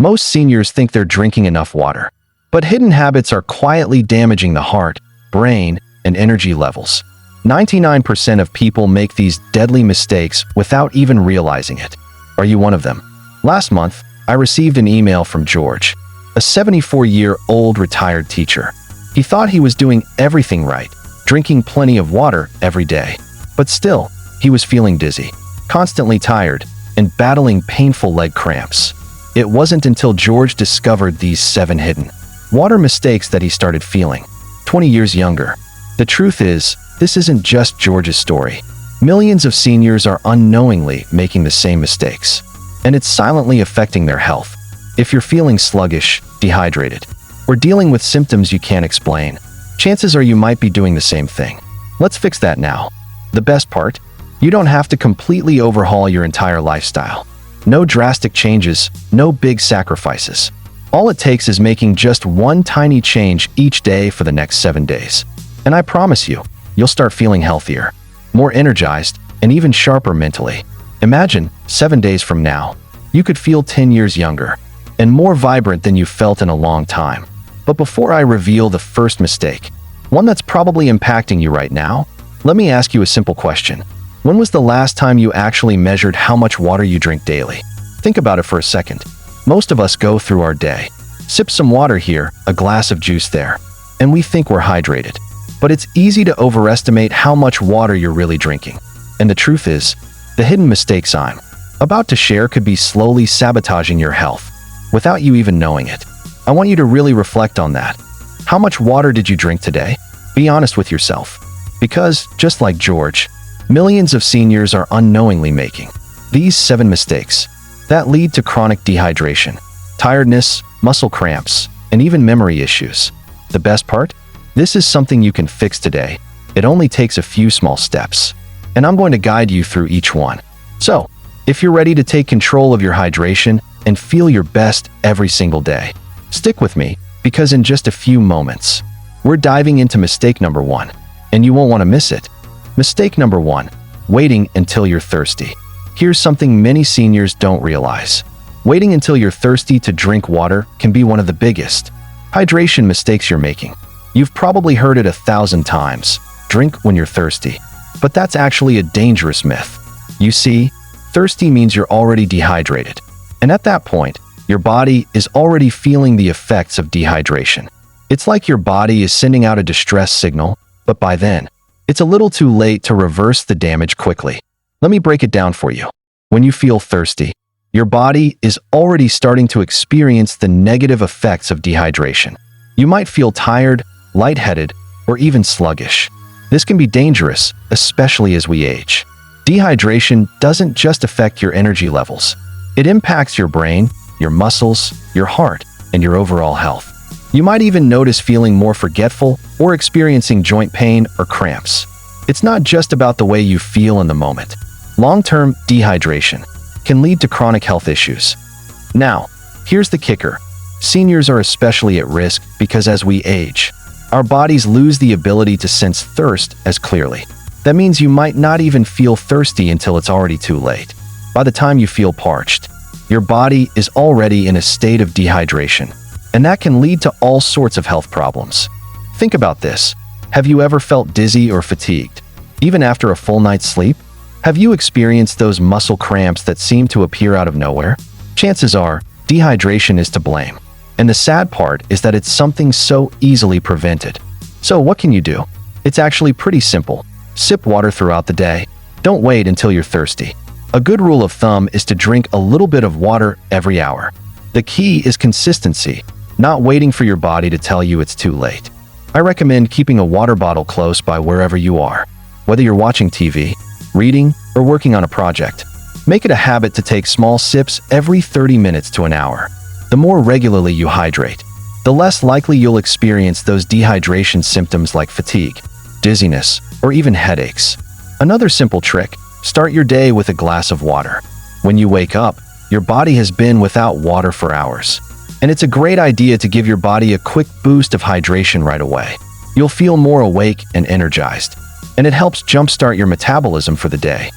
Most seniors think they're drinking enough water, but hidden habits are quietly damaging the heart, brain, and energy levels. 99% of people make these deadly mistakes without even realizing it. Are you one of them? Last month, I received an email from George, a 74-year-old retired teacher. He thought he was doing everything right, drinking plenty of water every day. But still, he was feeling dizzy, constantly tired, and battling painful leg cramps. It wasn't until George discovered these 7 hidden water mistakes that he started feeling 20 years younger. The truth is, this isn't just George's story. Millions of seniors are unknowingly making the same mistakes, and it's silently affecting their health. If you're feeling sluggish, dehydrated, or dealing with symptoms you can't explain, chances are you might be doing the same thing. Let's fix that now. The best part? You don't have to completely overhaul your entire lifestyle. No drastic changes, no big sacrifices. All it takes is making just one tiny change each day for the next 7 days. And I promise you, you'll start feeling healthier, more energized, and even sharper mentally. Imagine, 7 days from now, you could feel 10 years younger and more vibrant than you felt in a long time. But before I reveal the first mistake, one that's probably impacting you right now, let me ask you a simple question. When was the last time you actually measured how much water you drink daily? Think about it for a second. Most of us go through our day, sip some water here, a glass of juice there, and we think we're hydrated. But it's easy to overestimate how much water you're really drinking. And the truth is, the hidden mistakes I'm about to share could be slowly sabotaging your health without you even knowing it. I want you to really reflect on that. How much water did you drink today? Be honest with yourself. Because, just like George, millions of seniors are unknowingly making these 7 mistakes that lead to chronic dehydration, tiredness, muscle cramps, and even memory issues. The best part? This is something you can fix today. It only takes a few small steps, and I'm going to guide you through each one. So, if you're ready to take control of your hydration and feel your best every single day, stick with me, because in just a few moments, we're diving into mistake number 1, and you won't want to miss it. Mistake number 1, waiting until you're thirsty. Here's something many seniors don't realize. Waiting until you're thirsty to drink water can be one of the biggest hydration mistakes you're making. You've probably heard it 1,000 times. Drink when you're thirsty. But that's actually a dangerous myth. You see, thirsty means you're already dehydrated. And at that point, your body is already feeling the effects of dehydration. It's like your body is sending out a distress signal, but by then, it's a little too late to reverse the damage quickly. Let me break it down for you. When you feel thirsty, your body is already starting to experience the negative effects of dehydration. You might feel tired, lightheaded, or even sluggish. This can be dangerous, especially as we age. Dehydration doesn't just affect your energy levels. It impacts your brain, your muscles, your heart, and your overall health. You might even notice feeling more forgetful or experiencing joint pain or cramps. It's not just about the way you feel in the moment. Long-term dehydration can lead to chronic health issues. Now, here's the kicker. Seniors are especially at risk because as we age, our bodies lose the ability to sense thirst as clearly. That means you might not even feel thirsty until it's already too late. By the time you feel parched, your body is already in a state of dehydration, and that can lead to all sorts of health problems. Think about this. Have you ever felt dizzy or fatigued, even after a full night's sleep? Have you experienced those muscle cramps that seem to appear out of nowhere? Chances are, dehydration is to blame. And the sad part is that it's something so easily prevented. So what can you do? It's actually pretty simple. Sip water throughout the day. Don't wait until you're thirsty. A good rule of thumb is to drink a little bit of water every hour. The key is consistency, not waiting for your body to tell you it's too late. I recommend keeping a water bottle close by wherever you are. Whether you're watching TV, reading, or working on a project, make it a habit to take small sips every 30 minutes to an hour. The more regularly you hydrate, the less likely you'll experience those dehydration symptoms like fatigue, dizziness, or even headaches. Another simple trick: start your day with a glass of water. When you wake up, your body has been without water for hours, and it's a great idea to give your body a quick boost of hydration right away. You'll feel more awake and energized, and it helps jumpstart your metabolism for the day.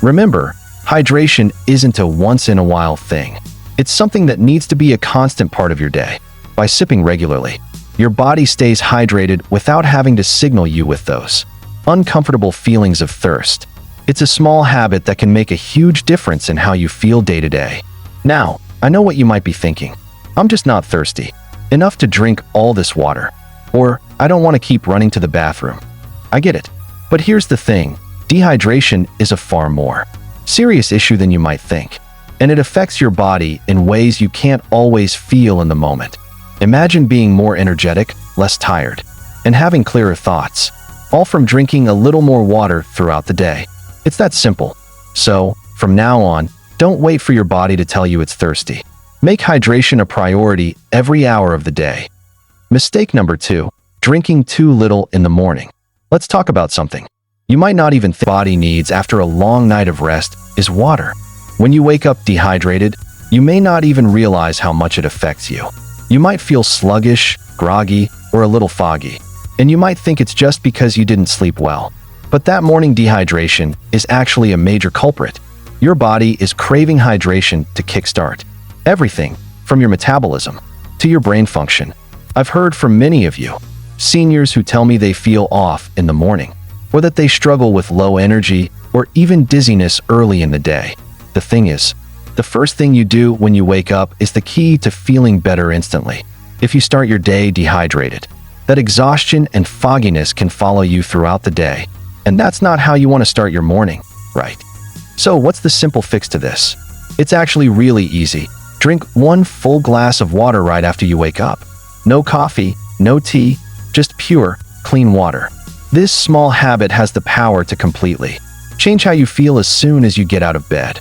Remember, hydration isn't a once-in-a-while thing. It's something that needs to be a constant part of your day. By sipping regularly, your body stays hydrated without having to signal you with those uncomfortable feelings of thirst. It's a small habit that can make a huge difference in how you feel day to day. Now, I know what you might be thinking. I'm just not thirsty enough to drink all this water. Or, I don't want to keep running to the bathroom. I get it. But here's the thing. Dehydration is a far more serious issue than you might think. And it affects your body in ways you can't always feel in the moment. Imagine being more energetic, less tired, and having clearer thoughts, all from drinking a little more water throughout the day. It's that simple. So, from now on, don't wait for your body to tell you it's thirsty. Make hydration a priority every hour of the day. Mistake number 2, drinking too little in the morning. Let's talk about something you might not even think body needs after a long night of rest is water. When you wake up dehydrated, you may not even realize how much it affects you. You might feel sluggish, groggy, or a little foggy, and you might think it's just because you didn't sleep well. But that morning dehydration is actually a major culprit. Your body is craving hydration to kickstart everything from your metabolism to your brain function. I've heard from many of you, seniors who tell me they feel off in the morning, or that they struggle with low energy or even dizziness early in the day. The thing is, the first thing you do when you wake up is the key to feeling better instantly. If you start your day dehydrated, that exhaustion and fogginess can follow you throughout the day. And that's not how you want to start your morning, right? So what's the simple fix to this? It's actually really easy. Drink 1 full glass of water right after you wake up. No coffee, no tea, just pure, clean water. This small habit has the power to completely change how you feel as soon as you get out of bed.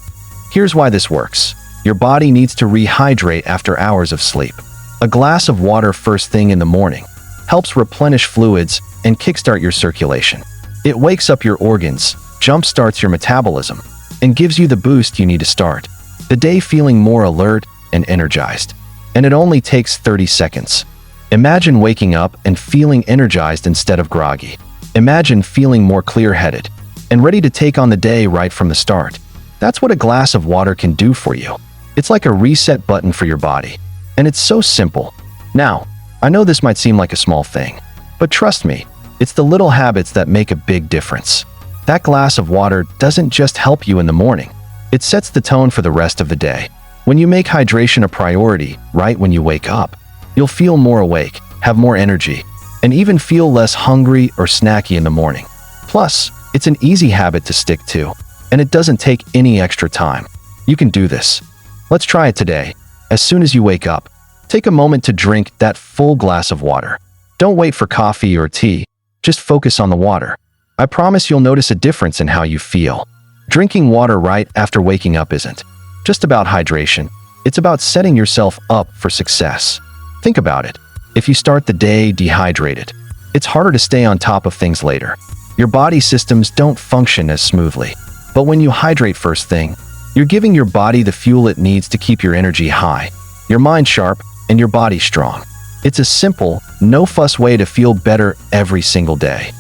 Here's why this works. Your body needs to rehydrate after hours of sleep. A glass of water first thing in the morning helps replenish fluids and kickstart your circulation. It wakes up your organs, jumpstarts your metabolism, and gives you the boost you need to start the day feeling more alert and energized. And it only takes 30 seconds. Imagine waking up and feeling energized instead of groggy. Imagine feeling more clear-headed and ready to take on the day right from the start. That's what a glass of water can do for you. It's like a reset button for your body. And it's so simple. Now, I know this might seem like a small thing, but trust me, it's the little habits that make a big difference. That glass of water doesn't just help you in the morning. It sets the tone for the rest of the day. When you make hydration a priority right when you wake up, you'll feel more awake, have more energy, and even feel less hungry or snacky in the morning. Plus, it's an easy habit to stick to, and it doesn't take any extra time. You can do this. Let's try it today. As soon as you wake up, take a moment to drink that full glass of water. Don't wait for coffee or tea. Just focus on the water. I promise you'll notice a difference in how you feel. Drinking water right after waking up isn't just about hydration. It's about setting yourself up for success. Think about it. If you start the day dehydrated, it's harder to stay on top of things later. Your body systems don't function as smoothly. But when you hydrate first thing, you're giving your body the fuel it needs to keep your energy high, your mind sharp, and your body strong. It's a simple, no-fuss way to feel better every single day.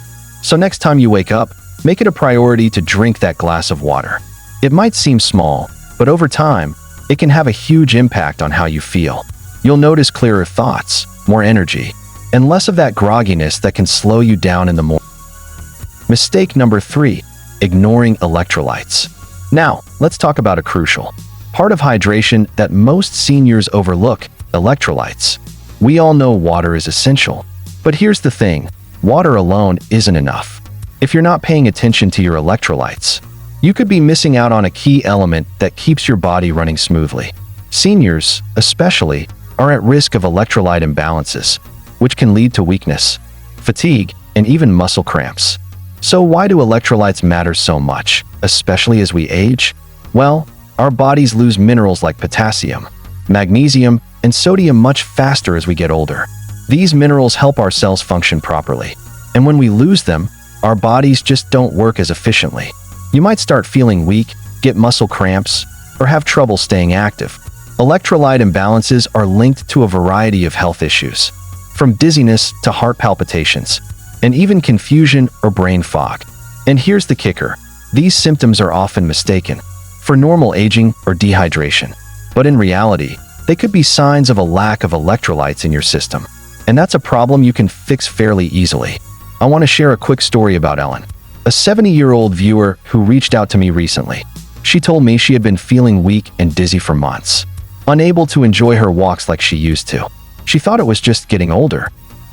So next time you wake up, make it a priority to drink that glass of water. It might seem small, but over time, it can have a huge impact on how you feel. You'll notice clearer thoughts, more energy, and less of that grogginess that can slow you down in the morning. Mistake number 3, ignoring electrolytes. Now, let's talk about a crucial part of hydration that most seniors overlook: electrolytes. We all know water is essential, but here's the thing: water alone isn't enough. If you're not paying attention to your electrolytes, you could be missing out on a key element that keeps your body running smoothly. Seniors, especially, are at risk of electrolyte imbalances, which can lead to weakness, fatigue, and even muscle cramps. So why do electrolytes matter so much, especially as we age? Well, our bodies lose minerals like potassium, magnesium, and sodium much faster as we get older. These minerals help our cells function properly, and when we lose them, our bodies just don't work as efficiently. You might start feeling weak, get muscle cramps, or have trouble staying active. Electrolyte imbalances are linked to a variety of health issues, from dizziness to heart palpitations, and even confusion or brain fog. And here's the kicker: these symptoms are often mistaken for normal aging or dehydration. But in reality, they could be signs of a lack of electrolytes in your system. And that's a problem you can fix fairly easily. I want to share a quick story about Ellen, a 70-year-old viewer who reached out to me recently. She told me she had been feeling weak and dizzy for months, unable to enjoy her walks like she used to. She thought it was just getting older.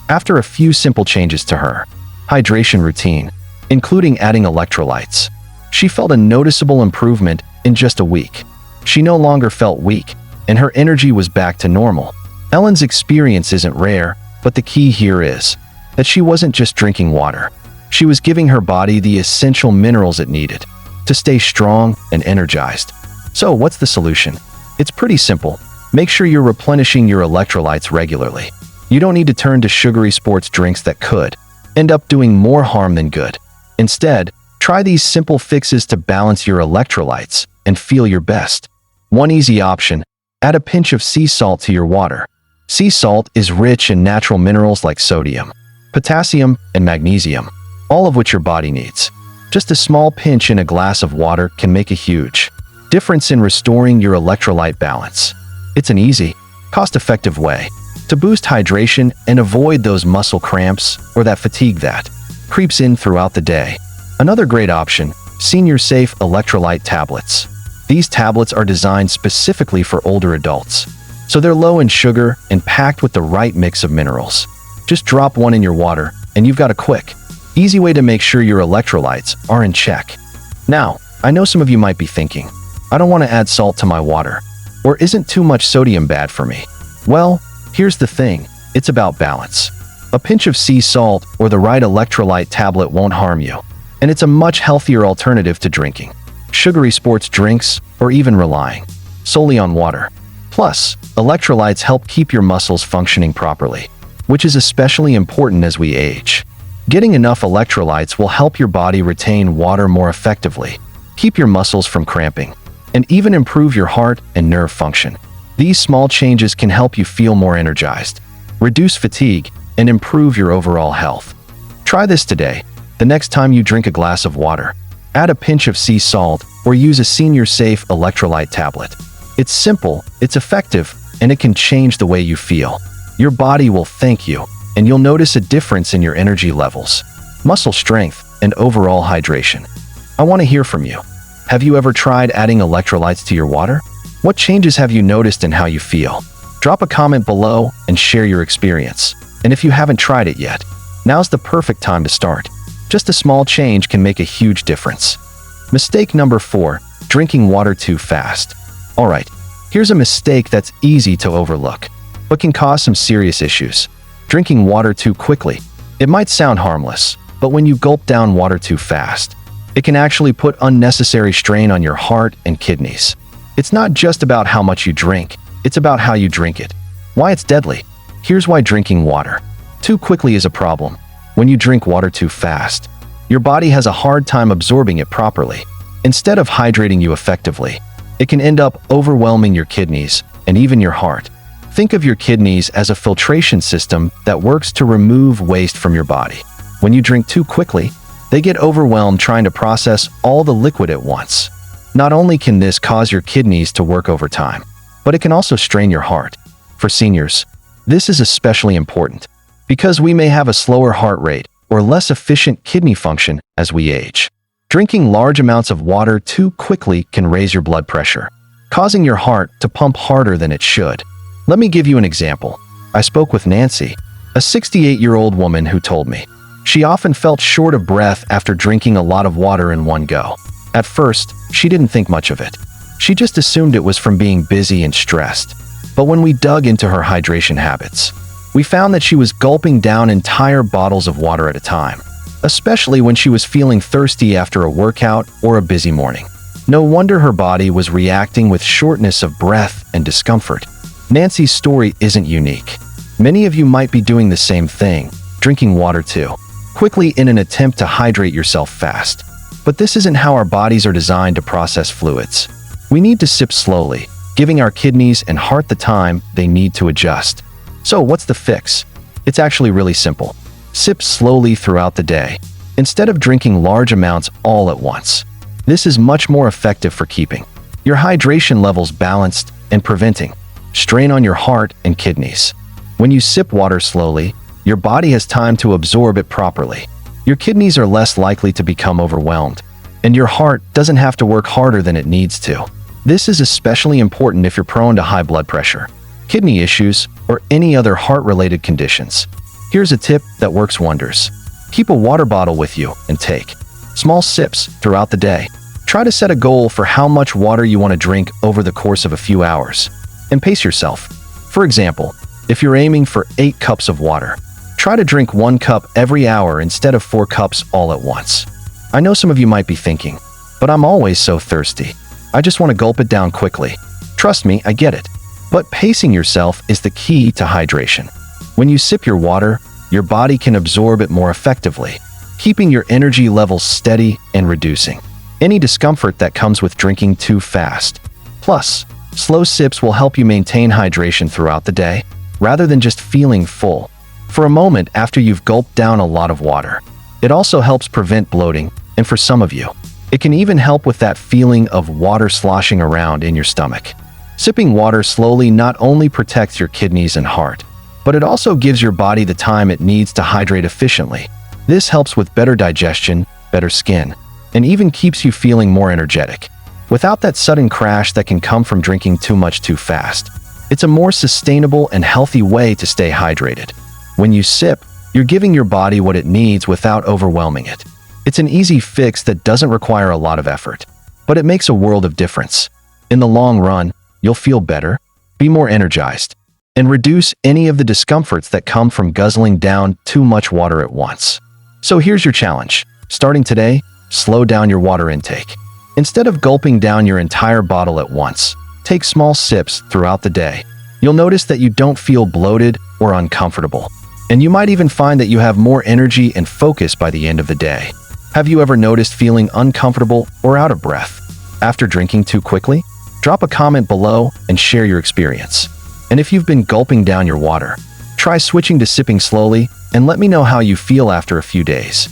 After a few simple changes to her hydration routine, including adding electrolytes, she felt a noticeable improvement in just a week. She no longer felt weak, and her energy was back to normal. Ellen's experience isn't rare, but the key here is that she wasn't just drinking water. She was giving her body the essential minerals it needed to stay strong and energized. So what's the solution? It's pretty simple. Make sure you're replenishing your electrolytes regularly. You don't need to turn to sugary sports drinks that could end up doing more harm than good. Instead, try these simple fixes to balance your electrolytes and feel your best. One easy option: add a pinch of sea salt to your water. Sea salt is rich in natural minerals like sodium, potassium, and magnesium, all of which your body needs. Just a small pinch in a glass of water can make a huge difference in restoring your electrolyte balance. It's an easy, cost-effective way to boost hydration and avoid those muscle cramps or that fatigue that creeps in throughout the day. Another great option: Senior Safe Electrolyte Tablets. These tablets are designed specifically for older adults, so they're low in sugar and packed with the right mix of minerals. Just drop one in your water, and you've got a quick, easy way to make sure your electrolytes are in check. Now, I know some of you might be thinking, I don't want to add salt to my water, or isn't too much sodium bad for me? Well, here's the thing, it's about balance. A pinch of sea salt or the right electrolyte tablet won't harm you, and it's a much healthier alternative to drinking sugary sports drinks or even relying solely on water. Plus, electrolytes help keep your muscles functioning properly, which is especially important as we age. Getting enough electrolytes will help your body retain water more effectively, keep your muscles from cramping, and even improve your heart and nerve function. These small changes can help you feel more energized, reduce fatigue, and improve your overall health. Try this today. The next time you drink a glass of water, add a pinch of sea salt or use a Senior Safe Electrolyte Tablet. It's simple, it's effective, and it can change the way you feel. Your body will thank you, and you'll notice a difference in your energy levels, muscle strength, and overall hydration. I want to hear from you. Have you ever tried adding electrolytes to your water? What changes have you noticed in how you feel? Drop a comment below and share your experience. And if you haven't tried it yet, now's the perfect time to start. Just a small change can make a huge difference. Mistake number 4, drinking water too fast. Alright, here's a mistake that's easy to overlook, but can cause some serious issues. Drinking water too quickly. It might sound harmless, but when you gulp down water too fast, it can actually put unnecessary strain on your heart and kidneys. It's not just about how much you drink, it's about how you drink it. Why it's deadly. Here's why drinking water too quickly is a problem. When you drink water too fast, your body has a hard time absorbing it properly. Instead of hydrating you effectively, it can end up overwhelming your kidneys and even your heart. Think of your kidneys as a filtration system that works to remove waste from your body. When you drink too quickly, they get overwhelmed trying to process all the liquid at once. Not only can this cause your kidneys to work overtime, but it can also strain your heart. For seniors, this is especially important because we may have a slower heart rate or less efficient kidney function as we age. Drinking large amounts of water too quickly can raise your blood pressure, causing your heart to pump harder than it should. Let me give you an example. I spoke with Nancy, a 68-year-old woman who told me she often felt short of breath after drinking a lot of water in one go. At first, she didn't think much of it. She just assumed it was from being busy and stressed. But when we dug into her hydration habits, we found that she was gulping down entire bottles of water at a time, especially when she was feeling thirsty after a workout or a busy morning. No wonder her body was reacting with shortness of breath and discomfort. Nancy's story isn't unique. Many of you might be doing the same thing, drinking water too quickly in an attempt to hydrate yourself fast. But this isn't how our bodies are designed to process fluids. We need to sip slowly, giving our kidneys and heart the time they need to adjust. So what's the fix? It's actually really simple. Sip slowly throughout the day, instead of drinking large amounts all at once. This is much more effective for keeping your hydration levels balanced and preventing strain on your heart and kidneys. When you sip water slowly, your body has time to absorb it properly. Your kidneys are less likely to become overwhelmed, and your heart doesn't have to work harder than it needs to. This is especially important if you're prone to high blood pressure, kidney issues, or any other heart-related conditions. Here's a tip that works wonders. Keep a water bottle with you and take small sips throughout the day. Try to set a goal for how much water you want to drink over the course of a few hours, and pace yourself. For example, if you're aiming for 8 cups of water, try to drink 1 cup every hour instead of 4 cups all at once. I know some of you might be thinking, but I'm always so thirsty. I just want to gulp it down quickly. Trust me, I get it. But pacing yourself is the key to hydration. When you sip your water, your body can absorb it more effectively, keeping your energy levels steady and reducing any discomfort that comes with drinking too fast. Plus, slow sips will help you maintain hydration throughout the day, rather than just feeling full for a moment after you've gulped down a lot of water. It also helps prevent bloating, and for some of you, it can even help with that feeling of water sloshing around in your stomach. Sipping water slowly not only protects your kidneys and heart, but it also gives your body the time it needs to hydrate efficiently. This helps with better digestion, better skin, and even keeps you feeling more energetic, without that sudden crash that can come from drinking too much too fast. It's a more sustainable and healthy way to stay hydrated. When you sip, you're giving your body what it needs without overwhelming it. It's an easy fix that doesn't require a lot of effort, but it makes a world of difference. In the long run, you'll feel better, be more energized, and reduce any of the discomforts that come from guzzling down too much water at once. So here's your challenge. Starting today, slow down your water intake. Instead of gulping down your entire bottle at once, take small sips throughout the day. You'll notice that you don't feel bloated or uncomfortable, and you might even find that you have more energy and focus by the end of the day. Have you ever noticed feeling uncomfortable or out of breath after drinking too quickly? Drop a comment below and share your experience. And if you've been gulping down your water, try switching to sipping slowly and let me know how you feel after a few days.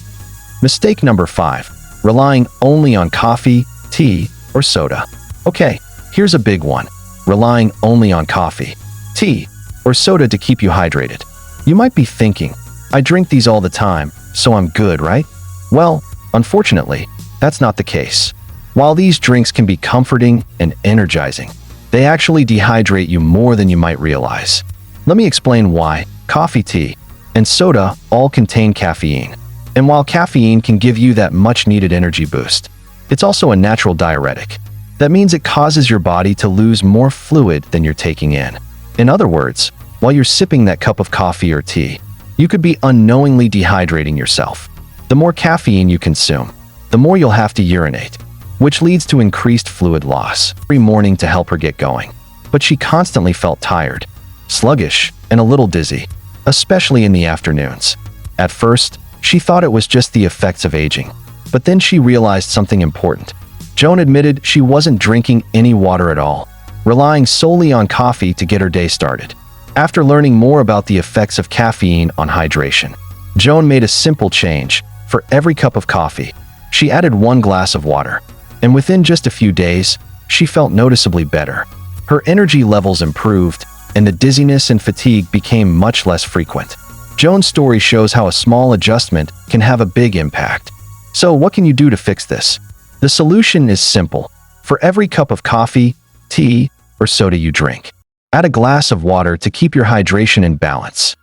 Mistake number 5. Relying only on coffee, tea, or soda. Okay, here's a big one. Relying only on coffee, tea, or soda to keep you hydrated. You might be thinking, I drink these all the time, so I'm good, right? Well, unfortunately, that's not the case. While these drinks can be comforting and energizing, they actually dehydrate you more than you might realize. Let me explain why. Coffee, tea, and soda all contain caffeine. And while caffeine can give you that much-needed energy boost, it's also a natural diuretic. That means it causes your body to lose more fluid than you're taking in. In other words, while you're sipping that cup of coffee or tea, you could be unknowingly dehydrating yourself. The more caffeine you consume, the more you'll have to urinate, which leads to increased fluid loss. Every morning to help her get going, but she constantly felt tired, sluggish, and a little dizzy, especially in the afternoons. At first, she thought it was just the effects of aging, but then she realized something important. Joan admitted she wasn't drinking any water at all, relying solely on coffee to get her day started. After learning more about the effects of caffeine on hydration, Joan made a simple change. For every cup of coffee, she added 1 glass of water, and within just a few days, she felt noticeably better. Her energy levels improved, and the dizziness and fatigue became much less frequent. Joan's story shows how a small adjustment can have a big impact. So what can you do to fix this? The solution is simple. For every cup of coffee, tea, or soda you drink, add a glass of water to keep your hydration in balance.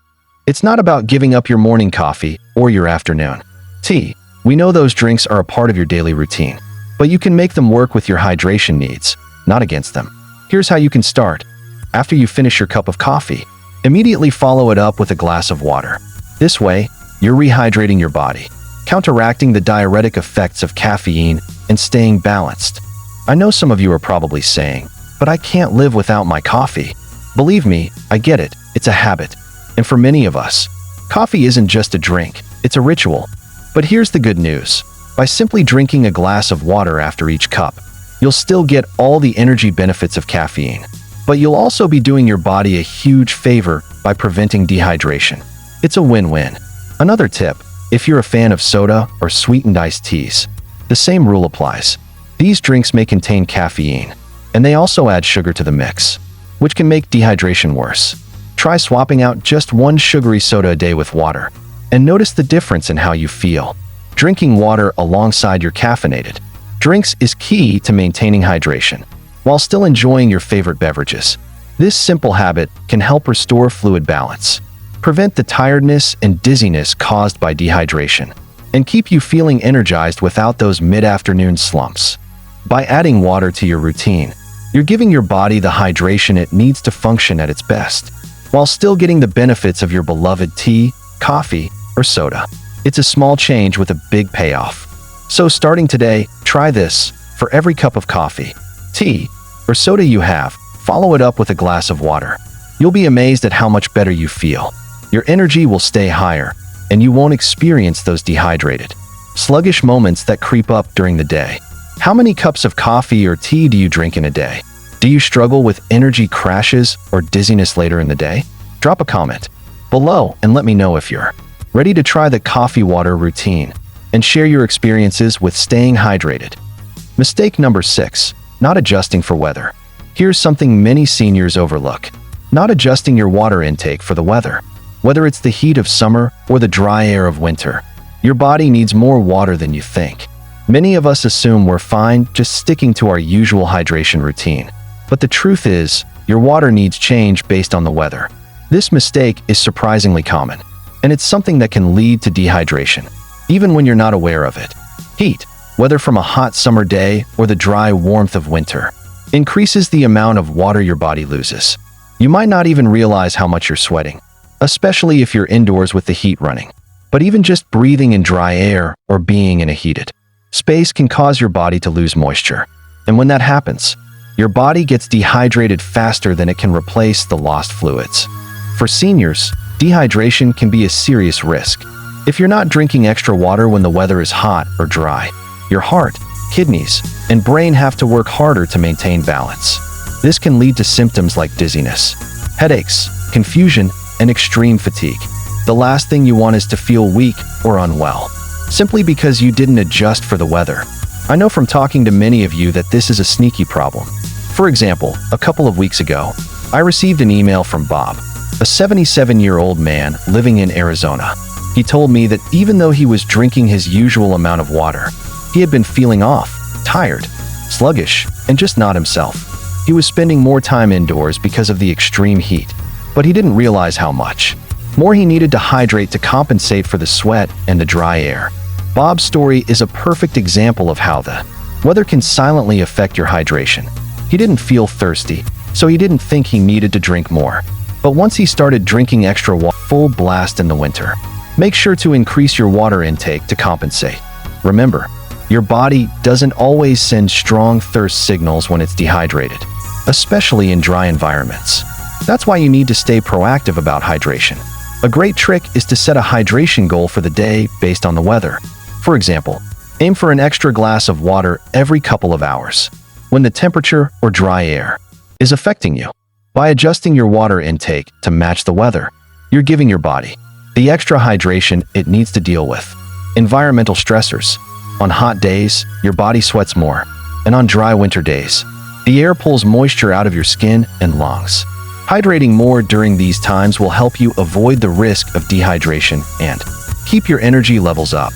It's not about giving up your morning coffee or your afternoon tea. We know those drinks are a part of your daily routine, but you can make them work with your hydration needs, not against them. Here's how you can start. After you finish your cup of coffee, immediately follow it up with a glass of water. This way, you're rehydrating your body, counteracting the diuretic effects of caffeine and staying balanced. I know some of you are probably saying, but I can't live without my coffee. Believe me, I get it. It's a habit. And for many of us, coffee isn't just a drink, it's a ritual. But here's the good news. By simply drinking a glass of water after each cup, you'll still get all the energy benefits of caffeine, but you'll also be doing your body a huge favor by preventing dehydration. It's a win-win. Another tip, if you're a fan of soda or sweetened iced teas, the same rule applies. These drinks may contain caffeine, and they also add sugar to the mix. which can make dehydration worse. Try swapping out just one sugary soda a day with water, and notice the difference in how you feel. Drinking water alongside your caffeinated drinks is key to maintaining hydration, while still enjoying your favorite beverages. This simple habit can help restore fluid balance, prevent the tiredness and dizziness caused by dehydration, and keep you feeling energized without those mid-afternoon slumps. By adding water to your routine, you're giving your body the hydration it needs to function at its best, while still getting the benefits of your beloved tea, coffee, or soda. It's a small change with a big payoff. So starting today, try this. For every cup of coffee, tea, or soda you have, follow it up with a glass of water. You'll be amazed at how much better you feel. Your energy will stay higher, and you won't experience those dehydrated, sluggish moments that creep up during the day. How many cups of coffee or tea do you drink in a day? Do you struggle with energy crashes or dizziness later in the day? Drop a comment below and let me know if you're ready to try the coffee water routine and share your experiences with staying hydrated. Mistake number 6, not adjusting for weather. Here's something many seniors overlook: not adjusting your water intake for the weather. Whether it's the heat of summer or the dry air of winter, your body needs more water than you think. Many of us assume we're fine just sticking to our usual hydration routine. But the truth is, your water needs change based on the weather. This mistake is surprisingly common, and it's something that can lead to dehydration, even when you're not aware of it. Heat, whether from a hot summer day or the dry warmth of winter, increases the amount of water your body loses. You might not even realize how much you're sweating, especially if you're indoors with the heat running. But even just breathing in dry air or being in a heated space can cause your body to lose moisture. And when that happens, your body gets dehydrated faster than it can replace the lost fluids. For seniors, dehydration can be a serious risk. If you're not drinking extra water when the weather is hot or dry, your heart, kidneys, and brain have to work harder to maintain balance. This can lead to symptoms like dizziness, headaches, confusion, and extreme fatigue. The last thing you want is to feel weak or unwell, simply because you didn't adjust for the weather. I know from talking to many of you that this is a sneaky problem. For example, a couple of weeks ago, I received an email from Bob, a 77-year-old man living in Arizona. He told me that even though he was drinking his usual amount of water, he had been feeling off, tired, sluggish, and just not himself. He was spending more time indoors because of the extreme heat, but he didn't realize how much more he needed to hydrate to compensate for the sweat and the dry air. Bob's story is a perfect example of how the weather can silently affect your hydration. He didn't feel thirsty, so he didn't think he needed to drink more. But once he started drinking extra water full blast in the winter, make sure to increase your water intake to compensate. Remember, your body doesn't always send strong thirst signals when it's dehydrated, especially in dry environments. That's why you need to stay proactive about hydration. A great trick is to set a hydration goal for the day based on the weather. For example, aim for an extra glass of water every couple of hours when the temperature or dry air is affecting you. By adjusting your water intake to match the weather, you're giving your body the extra hydration it needs to deal with environmental stressors. On hot days, your body sweats more, and on dry winter days, the air pulls moisture out of your skin and lungs. Hydrating more during these times will help you avoid the risk of dehydration and keep your energy levels up.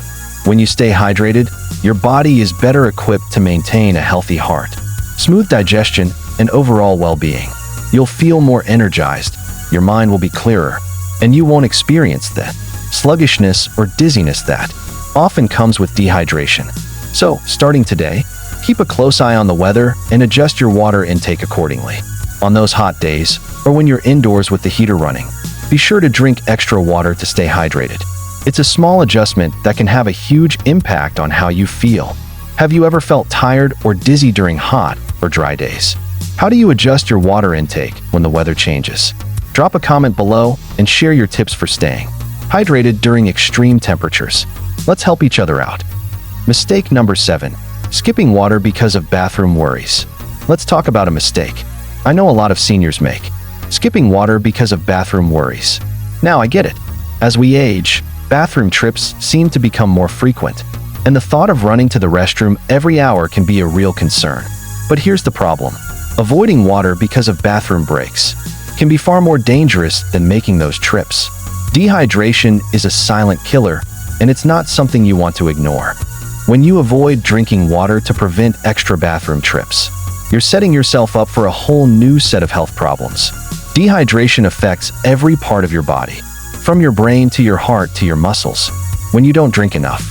When you stay hydrated, your body is better equipped to maintain a healthy heart, smooth digestion, and overall well-being. You'll feel more energized, your mind will be clearer, and you won't experience the sluggishness or dizziness that often comes with dehydration. So, starting today, keep a close eye on the weather and adjust your water intake accordingly. On those hot days, or when you're indoors with the heater running, be sure to drink extra water to stay hydrated. It's a small adjustment that can have a huge impact on how you feel. Have you ever felt tired or dizzy during hot or dry days? How do you adjust your water intake when the weather changes? Drop a comment below and share your tips for staying hydrated during extreme temperatures. Let's help each other out. Mistake number 7, skipping water because of bathroom worries. Let's talk about a mistake I know a lot of seniors make: skipping water because of bathroom worries. Now, I get it. As we age, bathroom trips seem to become more frequent, and the thought of running to the restroom every hour can be a real concern. But here's the problem. Avoiding water because of bathroom breaks can be far more dangerous than making those trips. Dehydration is a silent killer, and it's not something you want to ignore. When you avoid drinking water to prevent extra bathroom trips, you're setting yourself up for a whole new set of health problems. Dehydration affects every part of your body, from your brain to your heart to your muscles. When you don't drink enough,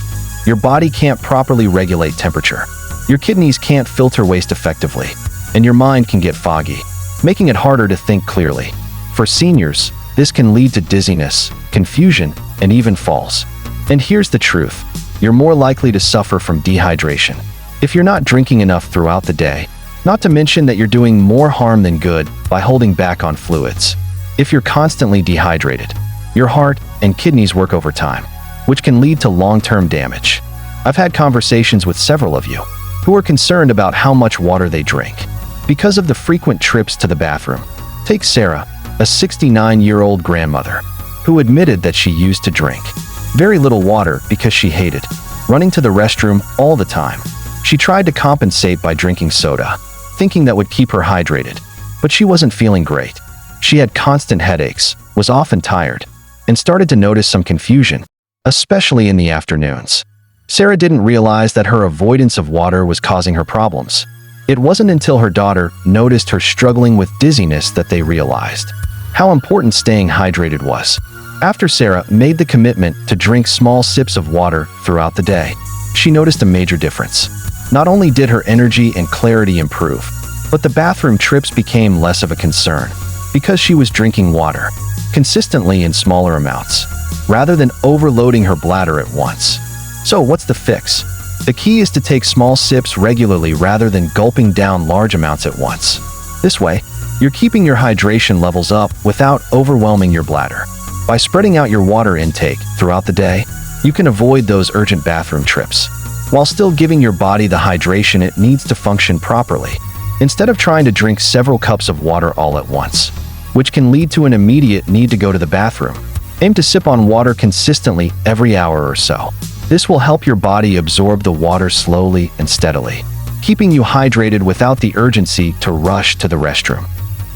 your body can't properly regulate temperature. Your kidneys can't filter waste effectively, and your mind can get foggy, making it harder to think clearly. For seniors, this can lead to dizziness, confusion, and even falls. And here's the truth: you're more likely to suffer from dehydration if you're not drinking enough throughout the day, not to mention that you're doing more harm than good by holding back on fluids. If you're constantly dehydrated, your heart and kidneys work overtime, which can lead to long-term damage. I've had conversations with several of you who are concerned about how much water they drink because of the frequent trips to the bathroom. Take Sarah, a 69-year-old grandmother, who admitted that she used to drink very little water because she hated running to the restroom all the time. She tried to compensate by drinking soda, thinking that would keep her hydrated, but she wasn't feeling great. She had constant headaches, was often tired, and started to notice some confusion, especially in the afternoons. Sarah didn't realize that her avoidance of water was causing her problems. It wasn't until her daughter noticed her struggling with dizziness that they realized how important staying hydrated was. After Sarah made the commitment to drink small sips of water throughout the day, she noticed a major difference. Not only did her energy and clarity improve, but the bathroom trips became less of a concern because she was drinking water consistently in smaller amounts, rather than overloading her bladder at once. So what's the fix? The key is to take small sips regularly rather than gulping down large amounts at once. This way, you're keeping your hydration levels up without overwhelming your bladder. By spreading out your water intake throughout the day, you can avoid those urgent bathroom trips, while still giving your body the hydration it needs to function properly, instead of trying to drink several cups of water all at once, which can lead to an immediate need to go to the bathroom. Aim to sip on water consistently every hour or so. This will help your body absorb the water slowly and steadily, keeping you hydrated without the urgency to rush to the restroom.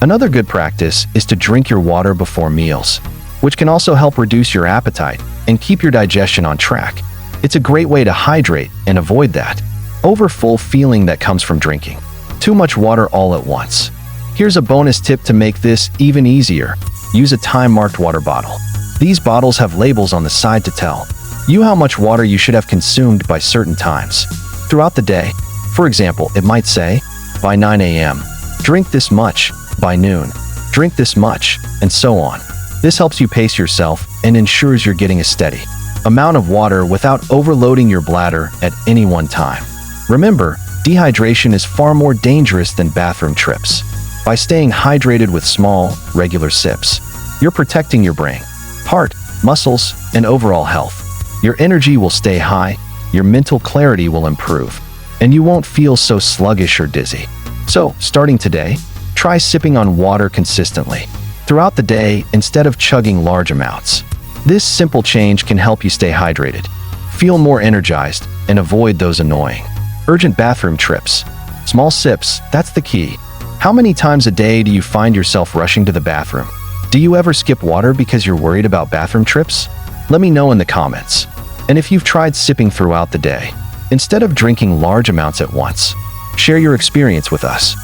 Another good practice is to drink your water before meals, which can also help reduce your appetite and keep your digestion on track. It's a great way to hydrate and avoid that overfull feeling that comes from drinking too much water all at once. Here's a bonus tip to make this even easier. Use a time-marked water bottle. These bottles have labels on the side to tell you how much water you should have consumed by certain times throughout the day. For example, it might say, by 9 a.m., drink this much, by noon, drink this much, and so on. This helps you pace yourself and ensures you're getting a steady amount of water without overloading your bladder at any one time. Remember, dehydration is far more dangerous than bathroom trips. By staying hydrated with small, regular sips, you're protecting your brain, heart, muscles, and overall health. Your energy will stay high, your mental clarity will improve, and you won't feel so sluggish or dizzy. So, starting today, try sipping on water consistently throughout the day instead of chugging large amounts. This simple change can help you stay hydrated, feel more energized, and avoid those annoying urgent bathroom trips. Small sips, that's the key. How many times a day do you find yourself rushing to the bathroom? Do you ever skip water because you're worried about bathroom trips? Let me know in the comments. And if you've tried sipping throughout the day, instead of drinking large amounts at once, share your experience with us.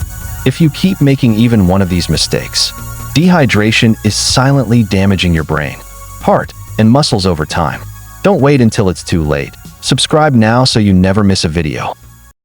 If you keep making even one of these mistakes, dehydration is silently damaging your brain, heart, and muscles over time. Don't wait until it's too late. Subscribe now so you never miss a video.